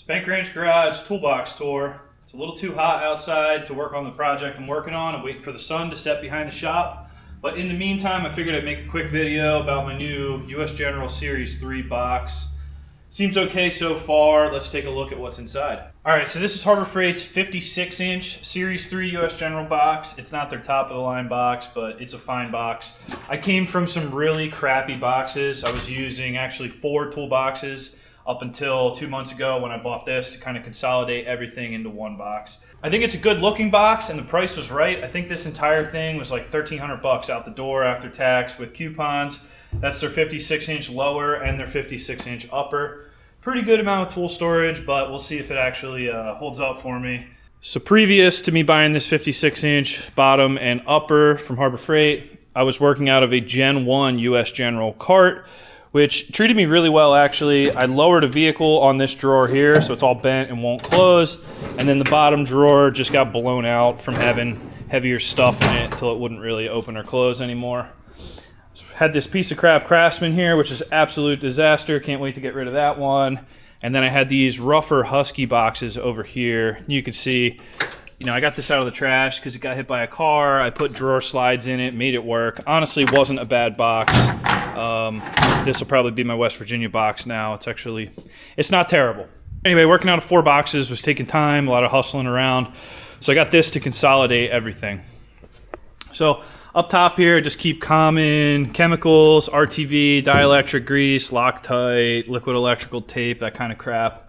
Spank Ranch Garage Toolbox Tour. It's a little too hot outside to work on the project I'm working on. I'm waiting for the sun to set behind the shop. But in the meantime, I figured I'd make a quick video about my new US General Series 3 box. Seems okay so far. Let's take a look at what's inside. Alright, so this is Harbor Freight's 56-inch Series 3 US General box. It's not their top-of-the-line box, but it's a fine box. I came from some really crappy boxes. I was using actually 4 toolboxes up until 2 months ago when I bought this to kind of consolidate everything into one box. I think it's a good looking box and the price was right. I think this entire thing was like $1,300 out the door after tax with coupons. That's their 56-inch lower and their 56-inch upper. Pretty good amount of tool storage, but we'll see if it actually holds up for me. So previous to me buying this 56-inch bottom and upper from Harbor Freight, I was working out of a Gen 1 US General cart, which treated me really well actually. I lowered a vehicle on this drawer here, so it's all bent and won't close. And then the bottom drawer just got blown out from having heavier stuff in it until it wouldn't really open or close anymore. Had this piece of crap Craftsman here, which is absolute disaster. Can't wait to get rid of that one. And then I had these rougher Husky boxes over here. You can see, you know, I got this out of the trash because it got hit by a car. I put drawer slides in it, made it work. Honestly, wasn't a bad box. This will probably be my West Virginia box now. It's not terrible. Anyway, working out of 4 boxes was taking time, a lot of hustling around. So I got this to consolidate everything. So up top here, just keep common chemicals, RTV, dielectric grease, Loctite, liquid electrical tape, that kind of crap.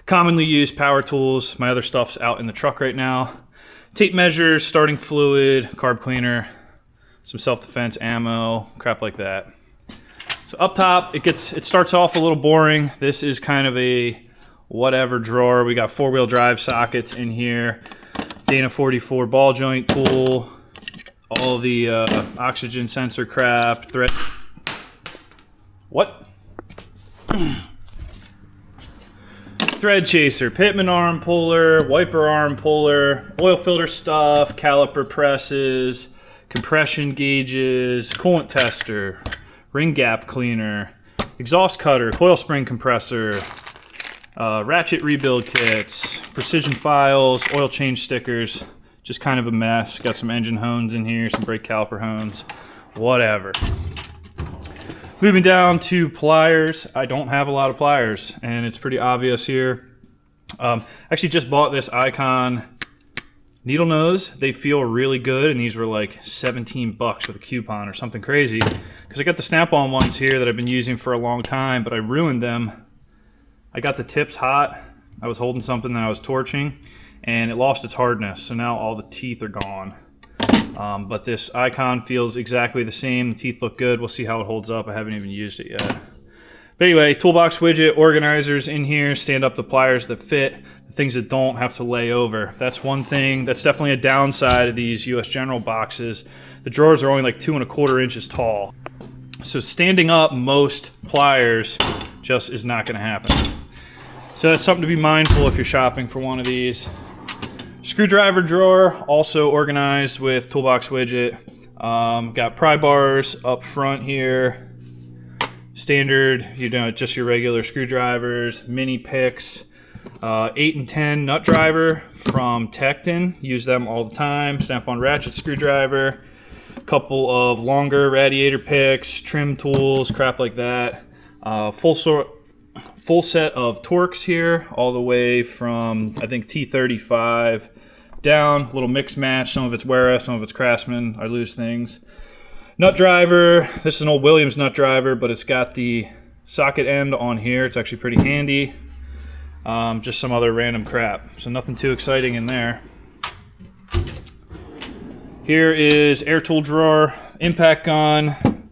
Commonly used power tools. My other stuff's out in the truck right now. Tape measures, starting fluid, carb cleaner, some self-defense ammo, crap like that. So up top, it starts off a little boring. This is kind of a whatever drawer. We got 4-wheel drive sockets in here, Dana 44 ball joint tool, all the oxygen sensor crap, thread. What? Thread chaser, Pitman arm puller, wiper arm puller, oil filter stuff, caliper presses, compression gauges, coolant tester, ring gap cleaner, exhaust cutter, coil spring compressor, ratchet rebuild kits, precision files, oil change stickers. Just kind of a mess. Got some engine hones in here, some brake caliper hones, whatever. Moving down to pliers. I don't have a lot of pliers, and it's pretty obvious here. Actually just bought this Icon needle nose. They feel really good, and these were like 17 bucks with a coupon or something crazy. Because I got the snap-on ones here that I've been using for a long time, but I ruined them. I got the tips hot. I was holding something that I was torching, and it lost its hardness, so now all the teeth are gone. But this Icon feels exactly the same. The teeth look good. We'll see how it holds up. I haven't even used it yet. But anyway, toolbox widget, organizers in here, stand up the pliers that fit, the things that don't have to lay over. That's one thing. That's definitely a downside of these US General boxes. The drawers are only like 2¼ inches tall. So standing up most pliers just is not going to happen. So that's something to be mindful if you're shopping for one of these. Screwdriver drawer, also organized with toolbox widget. Got pry bars up front here. Standard, you know, just your regular screwdrivers, mini picks. 8 and 10 nut driver from Tecton. Use them all the time. Snap-on ratchet screwdriver. Couple of longer radiator picks, trim tools, crap like that. Full set of Torx here, all the way from, I think, T35 down. Little mix match. Some of it's Wera, some of it's Craftsman. I lose things. Nut driver. This is an old Williams nut driver, but it's got the socket end on here. It's actually pretty handy. Just some other random crap. So nothing too exciting in there. Here is air tool drawer, impact gun,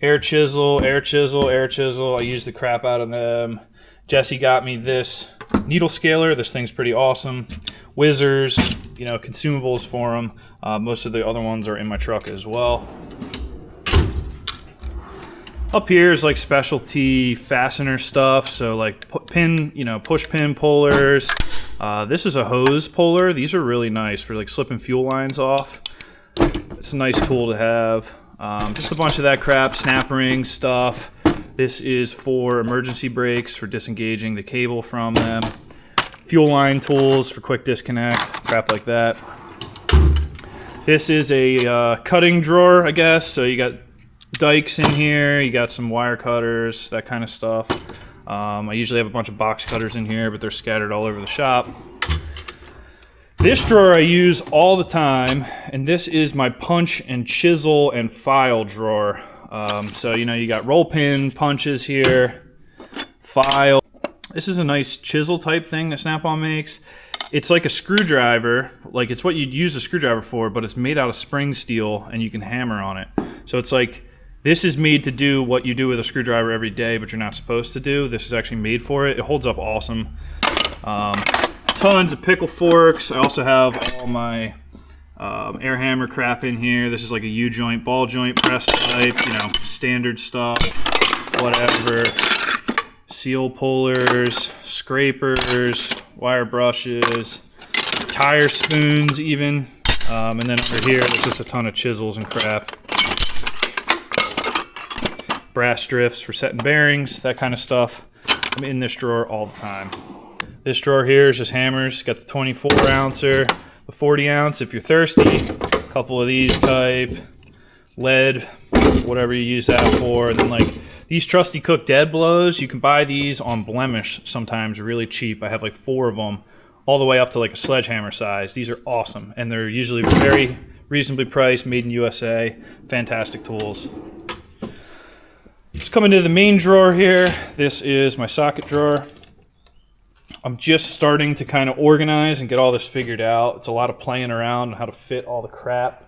air chisel, air chisel, air chisel. I use the crap out of them. Jesse got me this needle scaler. This thing's pretty awesome. Whizzers, you know, consumables for them. Most of the other ones are in my truck as well. Up here is like specialty fastener stuff. So like pin, you know, push pin pullers. This is a hose puller. These are really nice for like slipping fuel lines off. It's a nice tool to have. Just a bunch of that crap, snap ring stuff. This is for emergency brakes, for disengaging the cable from them. fuel line tools for quick disconnect, crap like that. This is a cutting drawer, I guess. So you got dikes in here, you got some wire cutters, that kind of stuff. I usually have a bunch of box cutters in here, but they're scattered all over the shop. This drawer I use all the time, and this is my punch and chisel and file drawer. So you know, you got roll pin punches here, file. This is a nice chisel type thing that Snap-on makes. It's like a screwdriver, like it's what you'd use a screwdriver for, but it's made out of spring steel and you can hammer on it. So it's like, this is made to do what you do with a screwdriver every day, but you're not supposed to do. This is actually made for it. It holds up awesome. Tons of pickle forks. I also have all my air hammer crap in here. This is like a U-joint, ball joint, press type, you know, standard stuff, whatever. Seal pullers, scrapers, wire brushes, tire spoons even. And then over here, there's just a ton of chisels and crap. Brass drifts for setting bearings, that kind of stuff. I'm in this drawer all the time. This drawer here is just hammers. Got the 24 ouncer, the 40 ounce if you're thirsty. A couple of these type, lead, whatever you use that for. And then like these Trusty Cook dead blows, you can buy these on Blemish sometimes really cheap. I have like 4 of them, all the way up to like a sledgehammer size. These are awesome, and they're usually very reasonably priced, made in USA. Fantastic tools. Just coming to the main drawer here. This is my socket drawer. I'm just starting to kind of organize and get all this figured out. It's a lot of playing around on how to fit all the crap.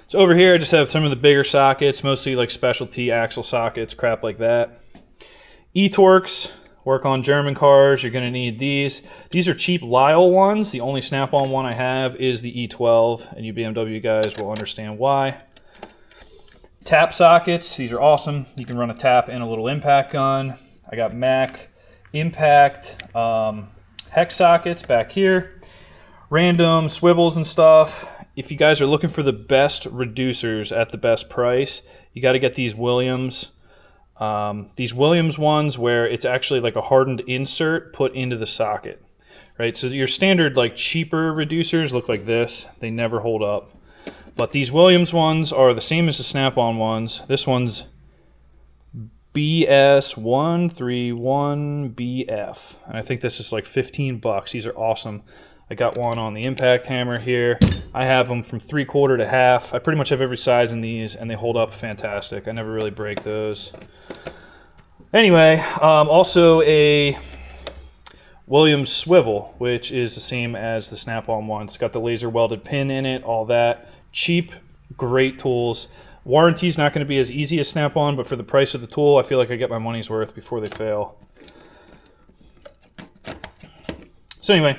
So over here I just have some of the bigger sockets, mostly like specialty axle sockets, crap like that. E-Torques, work on German cars, you're going to need these. These are cheap Lyle ones. The only Snap-on one I have is the E12, and you BMW guys will understand why. Tap sockets, these are awesome. You can run a tap and a little impact gun. I got Mac impact hex sockets back here. Random swivels and stuff. If you guys are looking for the best reducers at the best price, you got to get these Williams. These Williams ones where it's actually like a hardened insert put into the socket, right? So your standard like cheaper reducers look like this. They never hold up. But these Williams ones are the same as the Snap-on ones. This one's BS131BF. And I think this is like 15 bucks. These are awesome. I got one on the impact hammer here. I have them from 3/4 to half. I pretty much have every size in these, and they hold up fantastic. I never really break those. Anyway, also a Williams swivel, which is the same as the Snap-on one. It's got the laser welded pin in it, all that. Cheap, great tools. Warranty's not going to be as easy as Snap-on, but for the price of the tool, I feel like I get my money's worth before they fail. So anyway,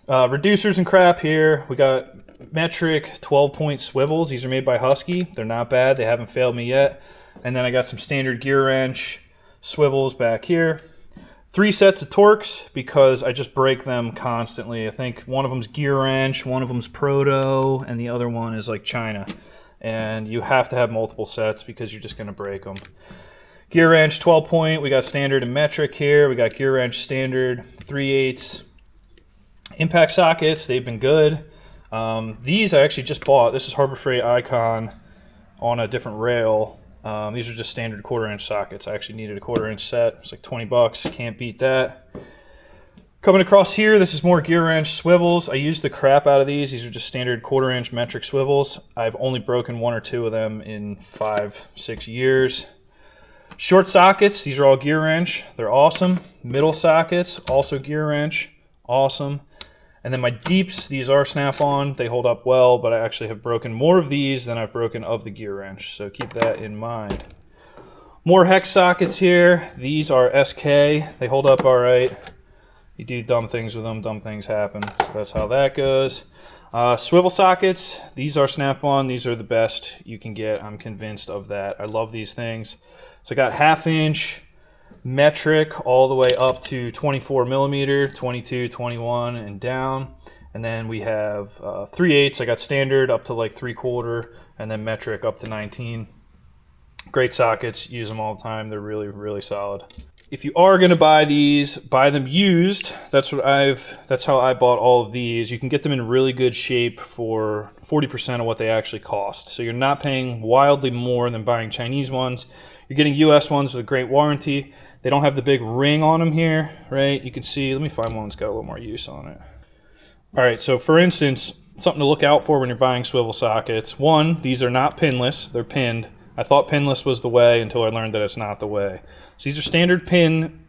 reducers and crap here. We got metric 12-point swivels. These are made by Husky. They're not bad. They haven't failed me yet. And then I got some standard gear wrench swivels back here. 3 sets of Torques because I just break them constantly. I think one of them's gear wrench, one of them's Proto, and the other one is like China. And you have to have multiple sets because you're just going to break them. Gear wrench 12-point. We got standard and metric here. We got gear wrench standard 3/8. Impact sockets, they've been good. These I actually just bought. This is Harbor Freight Icon on a different rail. These are just standard 1/4-inch sockets. I actually needed a 1/4-inch set. It's like 20 bucks. Can't beat that. Coming across here, this is more gear wrench swivels. I use the crap out of these. These are just standard 1/4-inch metric swivels. I've only broken 1 or 2 of them in 5-6 years. Short sockets, these are all gear wrench. They're awesome. Middle sockets, also gear wrench. Awesome. And then my deeps, these are Snap-on. They hold up well, but I actually have broken more of these than I've broken of the gear wrench. So keep that in mind. More hex sockets here. These are SK. They hold up all right. You do dumb things with them, dumb things happen. So that's how that goes. Swivel sockets. These are Snap-on. These are the best you can get. I'm convinced of that. I love these things. So I got 1/2-inch metric all the way up to 24 millimeter, 22, 21, and down. And then we have 3/8. I got standard up to like 3/4, and then metric up to 19. Great sockets. Use them all the time. They're really, really solid. if you are going to buy these, buy them used. That's how I bought all of these. You can get them in really good shape for 40% of what they actually cost. So you're not paying wildly more than buying Chinese ones. You're getting US ones with a great warranty. They don't have the big ring on them here, right? You can see, let me find one that's got a little more use on it. All right, so for instance, something to look out for when you're buying swivel sockets. One, these are not pinless, they're pinned. I thought pinless was the way until I learned that it's not the way. So these are standard pin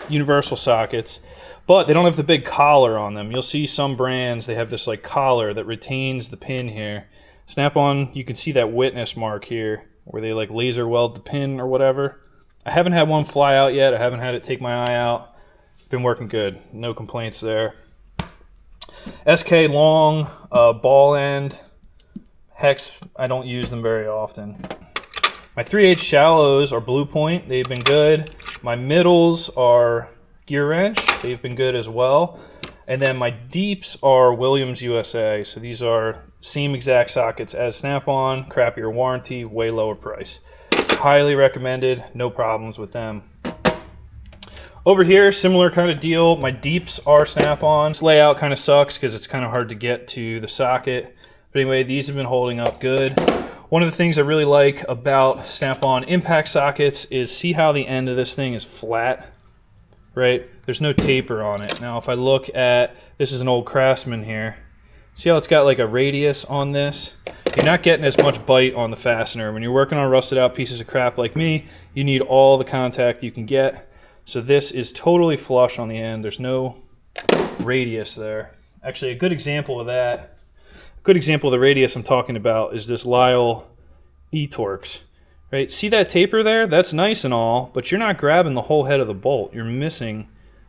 universal sockets, but they don't have the big collar on them. You'll see some brands, they have this like collar that retains the pin here. Snap-on, you can see that witness mark here where they like laser weld the pin or whatever. I haven't had one fly out yet. I haven't had it take my eye out. Been working good. No complaints there. SK long, ball end. Hex, I don't use them very often. My 3/8 shallows are Blue Point. They've been good. My middles are Gear Wrench. They've been good as well. And then my deeps are Williams USA. So these are same exact sockets as Snap-on, crappier warranty, way lower price. Highly recommended. No problems with them. Over here, similar kind of deal. My deeps are Snap-on. This layout kind of sucks because it's kind of hard to get to the socket. But anyway, these have been holding up good. One of the things I really like about Snap-on impact sockets is see how the end of this thing is flat, right? There's no taper on it. Now, if I look at, this is an old Craftsman here. See how it's got like a radius on this? You're not getting as much bite on the fastener. When you're working on rusted out pieces of crap like me, you need all the contact you can get. So this is totally flush on the end. There's no radius there. Actually, a good example of that, good example of the radius I'm talking about is this Lyle E-Torx, right? See that taper there? That's nice and all, but you're not grabbing the whole head of the bolt. You're missing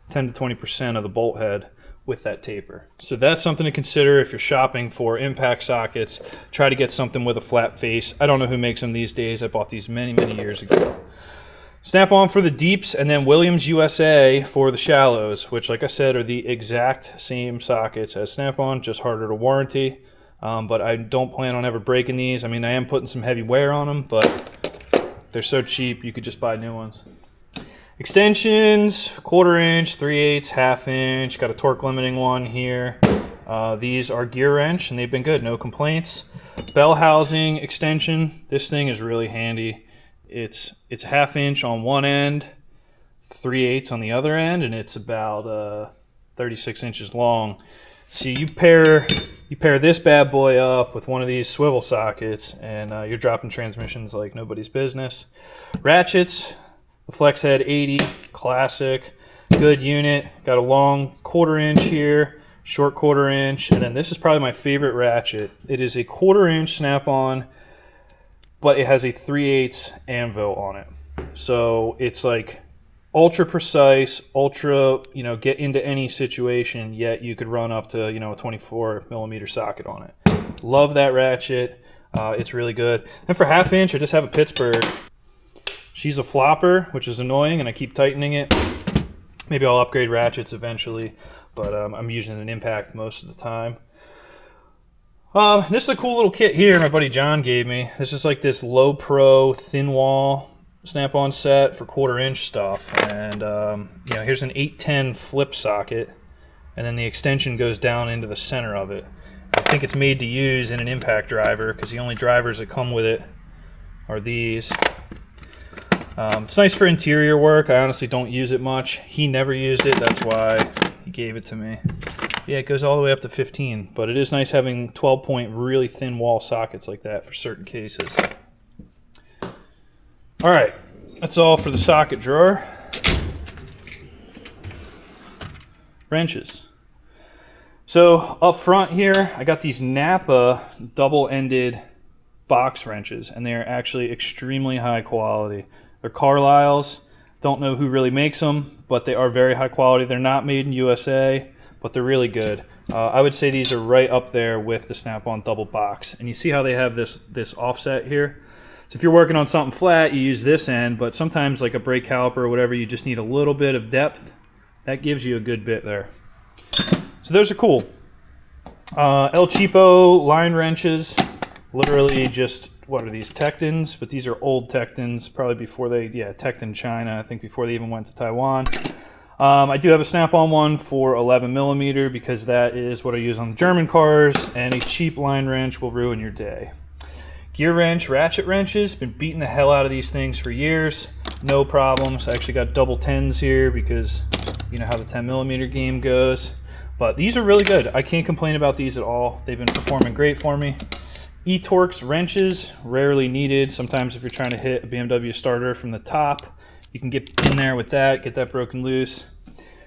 10 to 20% of the bolt head with that taper. So that's something to consider if you're shopping for impact sockets. Try to get something with a flat face. I don't know who makes them these days. I bought these many, many years ago. Snap-on for the deeps, and then Williams USA for the shallows, which, like I said, are the exact same sockets as Snap-on, just harder to warranty. But I don't plan on ever breaking these. I mean, I am putting some heavy wear on them, but they're so cheap you could just buy new ones. Extensions, 1/4 inch, 3/8, 1/2 inch. Got a torque limiting one here. These are Gear Wrench, and they've been good, no complaints. Bell housing extension. This thing is really handy. It's 1/2 inch on one end, 3/8 on the other end, and it's about 36 inches long. So you pair this bad boy up with one of these swivel sockets, and you're dropping transmissions like nobody's business. Ratchets, the Flex Head 80, classic, good unit. Got a long 1/4 inch here, short 1/4 inch, and then this is probably my favorite ratchet. It is a 1/4 inch Snap-on, but it has a 3/8 anvil on it. So it's like ultra precise, ultra, get into any situation, yet you could run up to, a 24 millimeter socket on it. Love that ratchet. It's really good. And for 1/2 inch, I just have a Pittsburgh. She's a flopper, which is annoying, and I keep tightening it. Maybe I'll upgrade ratchets eventually, but I'm using an impact most of the time. This is a cool little kit here my buddy John gave me. This is like this low pro thin wall Snap-on set for 1/4 inch stuff, and here's an 810 flip socket, and then the extension goes down into the center of it. I think it's made to use in an impact driver because the only drivers that come with it are these. It's nice for interior work. I honestly don't use it much. He never used it, that's why he gave it to me. Yeah, it goes all the way up to 15, but it is nice having 12-point really thin wall sockets like that for certain cases. All right, that's all for the socket drawer. Wrenches. So up front here, I got these Napa double-ended box wrenches, and they are actually extremely high quality. They're Carlisle's. Don't know who really makes them, but they are very high quality. They're not made in USA, but they're really good. I would say these are right up there with the Snap-on double box. And you see how they have this offset here? So if you're working on something flat, you use this end, but sometimes like a brake caliper or whatever, you just need a little bit of depth. That gives you a good bit there. So those are cool. El Cheapo line wrenches, literally just what are these, Tectons? But these are old Tectons, probably before they, yeah, Tecton China, I think before they even went to Taiwan. I do have a snap-on one for 11 millimeter because that is what I use on the German cars, and a cheap line wrench will ruin your day. Gear wrench, ratchet wrenches, been beating the hell out of these things for years. No problems. I actually got double 10s here because you know how the 10 millimeter game goes. But these are really good. I can't complain about these at all. They've been performing great for me. E-Torx wrenches, rarely needed. Sometimes if you're trying to hit a BMW starter from the top, you can get in there with that, get that broken loose.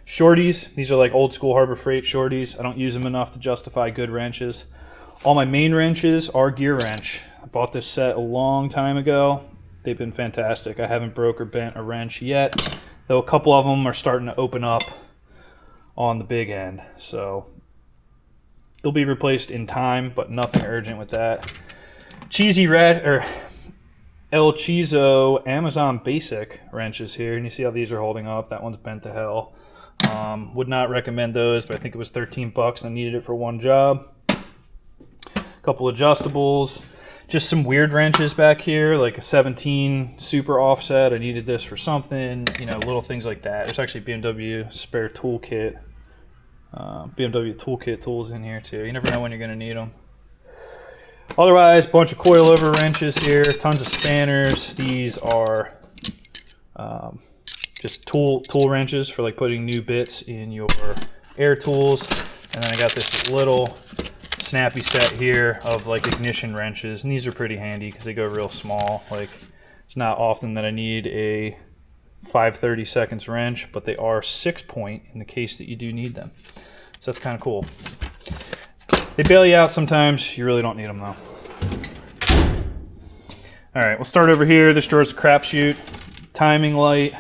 Shorties, these are like old school Harbor Freight shorties. I don't use them enough to justify good wrenches. All my main wrenches are gear wrench. I bought this set a long time ago. They've been fantastic. I haven't broke or bent a wrench yet, though a couple of them are starting to open up on the big end. So they'll be replaced in time, but nothing urgent with that. Cheesy red or El Chizo Amazon Basic wrenches here, and you see how these are holding up. That one's bent to hell. Would not recommend those, but I think it was 13 bucks and I needed it for one job. Couple adjustables, just some weird wrenches back here, like a 17 super offset. I needed this for something, you know, little things like that. There's actually BMW spare toolkit, BMW toolkit tools in here too. You never know when you're going to need them. Otherwise, bunch of coilover wrenches here, tons of spanners. These are just tool wrenches for like putting new bits in your air tools. And then I got this little snappy set here of like ignition wrenches, and these are pretty handy because they go real small. Like, it's not often that I need a 5/32 wrench, but they are 6-point in the case that you do need them. So that's kind of cool. They bail you out sometimes. You really don't need them though. All right, we'll start over here. This drawer's a crapshoot. Timing light,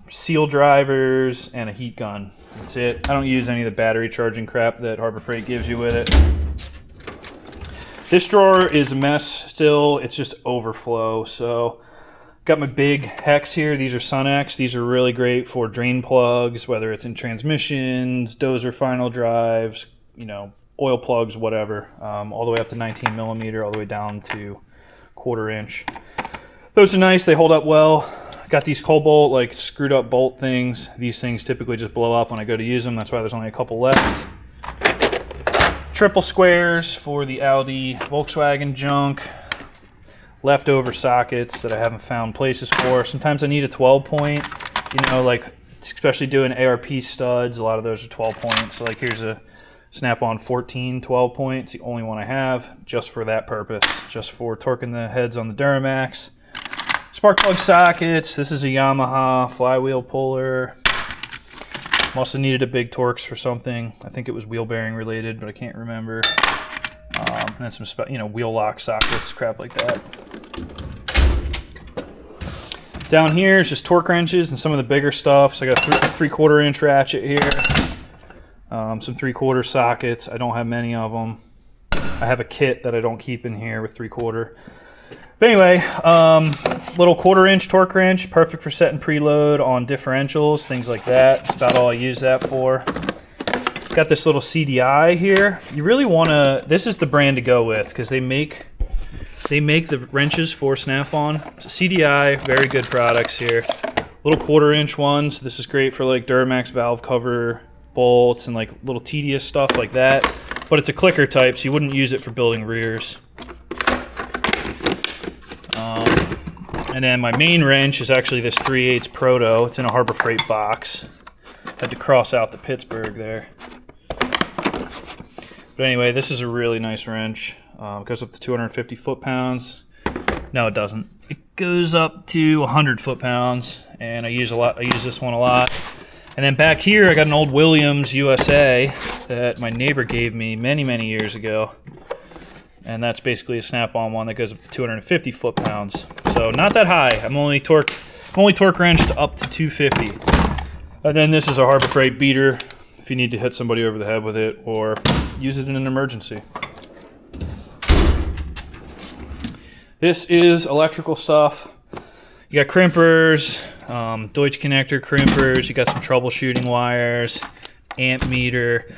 seal drivers, and a heat gun. That's it. I don't use any of the battery charging crap that Harbor Freight gives you with it. This drawer is a mess still. It's just overflow. So got my big hex here. These are Sunex. These are really great for drain plugs, whether it's in transmissions, dozer final drives, you know, oil plugs, whatever. All the way up to 19 millimeter, all the way down to 1/4 inch. Those are nice. They hold up well. Got these Cobalt, like screwed up bolt things. These things typically just blow up when I go to use them. That's why there's only a couple left. Triple squares for the Audi Volkswagen junk. Leftover sockets that I haven't found places for. Sometimes I need a 12-point, you know, like especially doing ARP studs. A lot of those are 12 points. So like here's a Snap-on 14 12-point. It's the only one I have just for that purpose, just for torquing the heads on the Duramax. Spark plug sockets. This is a Yamaha flywheel puller. Must have needed a big Torx for something. I think it was wheel bearing related, but I can't remember. And then some wheel lock sockets, crap like that. Down here is just torque wrenches and some of the bigger stuff. So I got a 3/4 inch ratchet here. Some 3/4 sockets. I don't have many of them. I have a kit that I don't keep in here with 3/4. But anyway, little 1/4 inch torque wrench, perfect for setting preload on differentials, things like that. That's about all I use that for. Got this little CDI here. You really want to, this is the brand to go with because they make the wrenches for Snap-on. So CDI, very good products here. Little 1/4 inch ones. This is great for like Duramax valve cover bolts and like little tedious stuff like that. But it's a clicker type, so you wouldn't use it for building rears. And then my main wrench is actually this 3/8 Proto. It's in a Harbor Freight box. Had to cross out the Pittsburgh there. But anyway, this is a really nice wrench. It goes up to 250 foot-pounds. No, it doesn't. It goes up to 100 foot-pounds, and I use this one a lot. And then back here, I got an old Williams USA that my neighbor gave me many, many years ago. And that's basically a Snap-on one that goes up to 250 foot-pounds. So not that high. I'm only torque wrenched up to 250. And then this is a Harbor Freight beater if you need to hit somebody over the head with it or use it in an emergency. This is electrical stuff. You got crimpers, Deutsch connector crimpers. You got some troubleshooting wires, amp meter.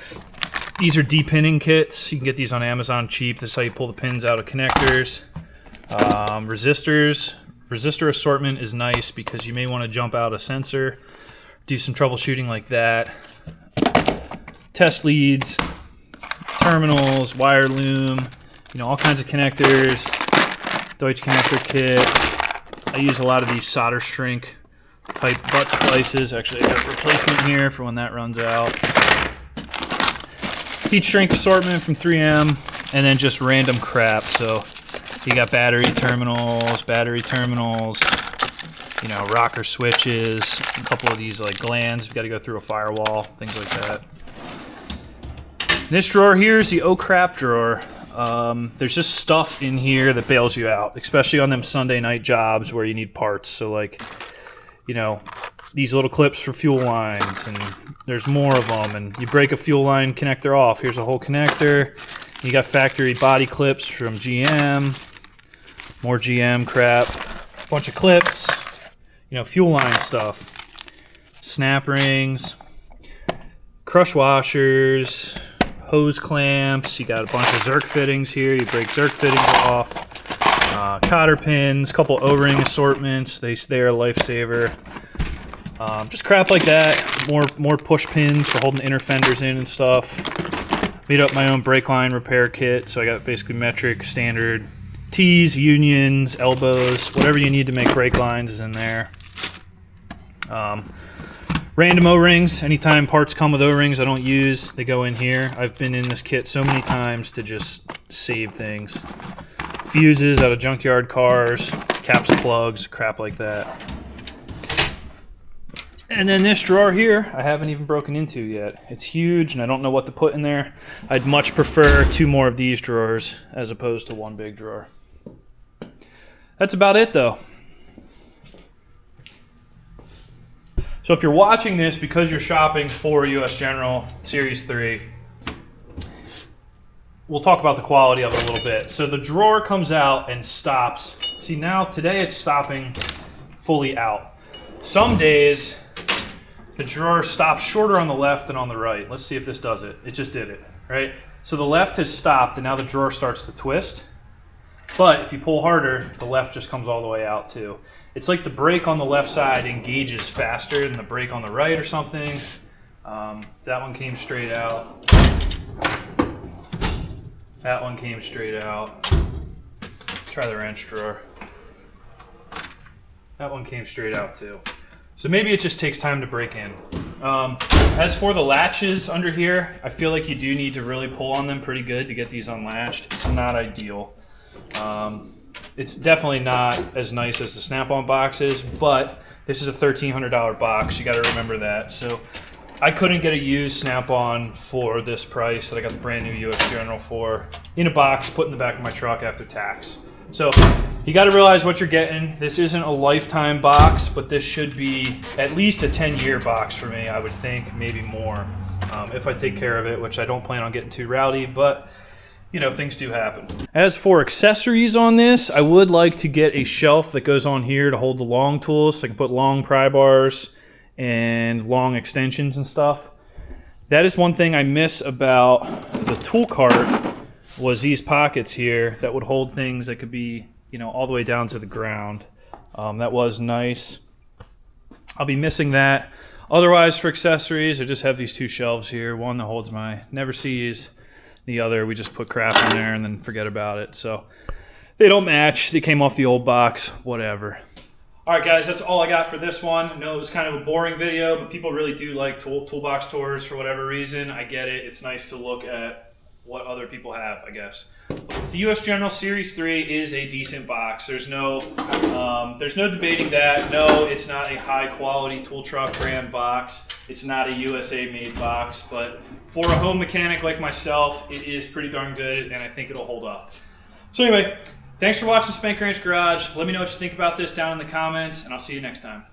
These are depinning kits. You can get these on Amazon cheap. This is how you pull the pins out of connectors. Resistor assortment is nice because you may want to jump out a sensor, do some troubleshooting like that. Test leads, terminals, wire loom, all kinds of connectors, Deutsch connector kit. I use a lot of these solder shrink type butt splices. Actually, I got a replacement here for when that runs out. Heat shrink assortment from 3M, and then just random crap. So you got battery terminals, rocker switches, a couple of these like glands. You've got to go through a firewall, things like that. This drawer here is the oh crap drawer. There's just stuff in here that bails you out, especially on them Sunday night jobs where you need parts. So like, these little clips for fuel lines, and there's more of them, and you break a fuel line connector off. Here's a whole connector. You got factory body clips from GM, more GM crap, a bunch of clips, fuel line stuff, snap rings, crush washers, hose clamps. You got a bunch of Zerk fittings here. You break Zerk fittings off, cotter pins, couple O-ring assortments. They're a lifesaver. Just crap like that. More push pins for holding inner fenders in and stuff. Made up my own brake line repair kit, so I got basically metric, standard T's, unions, elbows, whatever you need to make brake lines is in there. Random O-rings. Anytime parts come with O-rings I don't use, they go in here. I've been in this kit so many times to just save things. Fuses out of junkyard cars, caps, plugs, crap like that. And then this drawer here, I haven't even broken into yet. It's huge, and I don't know what to put in there. I'd much prefer 2 more of these drawers as opposed to 1 big drawer. That's about it, though. So if you're watching this because you're shopping for US General Series 3, we'll talk about the quality of it a little bit. So the drawer comes out and stops. See, now today it's stopping fully out. Some days the drawer stops shorter on the left than on the right. Let's see if this does it. It just did it, right? So the left has stopped, and now the drawer starts to twist. But if you pull harder, the left just comes all the way out too. It's like the brake on the left side engages faster than the brake on the right or something. That one came straight out. That one came straight out. Try the wrench drawer. That one came straight out too. So maybe it just takes time to break in. As for the latches under here, I feel like you do need to really pull on them pretty good to get these unlatched. It's not ideal. It's definitely not as nice as the Snap-on boxes, but this is a $1,300 box. You got to remember that. So I couldn't get a used Snap-on for this price that I got the brand new US General for in a box put in the back of my truck after tax. So you got to realize what you're getting. This isn't a lifetime box, but this should be at least a 10-year box for me, I would think, maybe more, if I take care of it, which I don't plan on getting too rowdy, but things do happen. As for accessories on this, I would like to get a shelf that goes on here to hold the long tools, so I can put long pry bars and long extensions and stuff. That is one thing I miss about the tool cart, was these pockets here that would hold things that could be, all the way down to the ground. That was nice. I'll be missing that. Otherwise, for accessories, I just have these 2 shelves here. One that holds my Never Sees. The other, we just put crap in there and then forget about it. So they don't match. They came off the old box, whatever. All right, guys, that's all I got for this one. I know it was kind of a boring video, but people really do like toolbox tours for whatever reason. I get it. It's nice to look at what other people have, I guess. The US General Series 3 is a decent box. There's no debating that. No, it's not a high quality tool truck brand box. It's not a USA made box, but for a home mechanic like myself, it is pretty darn good, and I think it'll hold up. So anyway, thanks for watching Spank Ranch Garage. Let me know what you think about this down in the comments, and I'll see you next time.